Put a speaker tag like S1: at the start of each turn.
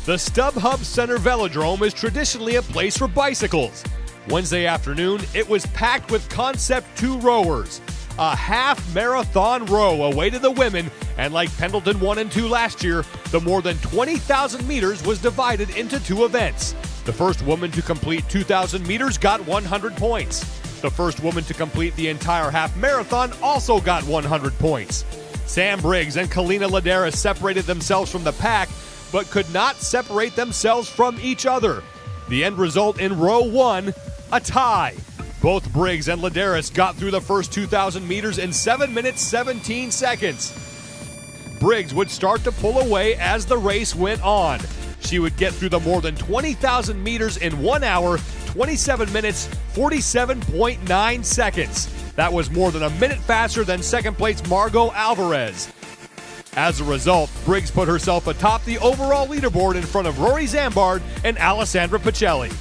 S1: The StubHub Center Velodrome is traditionally a place for bicycles. Wednesday afternoon, it was packed with Concept 2 rowers. A half marathon row awaited the women, and like Pendleton 1 and 2 last year, the more than 20,000 meters was divided into two events. The first woman to complete 2,000 meters got 100 points. The first woman to complete the entire half marathon also got 100 points. Sam Briggs and Kalina Ladares separated themselves from the pack, but could not separate themselves from each other. The end result in row 1, a tie. Both Briggs and Ladares got through the first 2,000 meters in 7 minutes 17 seconds. Briggs would start to pull away as the race went on. She would get through the more than 20,000 meters in 1 hour, 27 minutes, 47.9 seconds. That was more than a minute faster than second place Margot Alvarez. As a result, Briggs put herself atop the overall leaderboard in front of Rory Zambard and Alessandra Pacelli.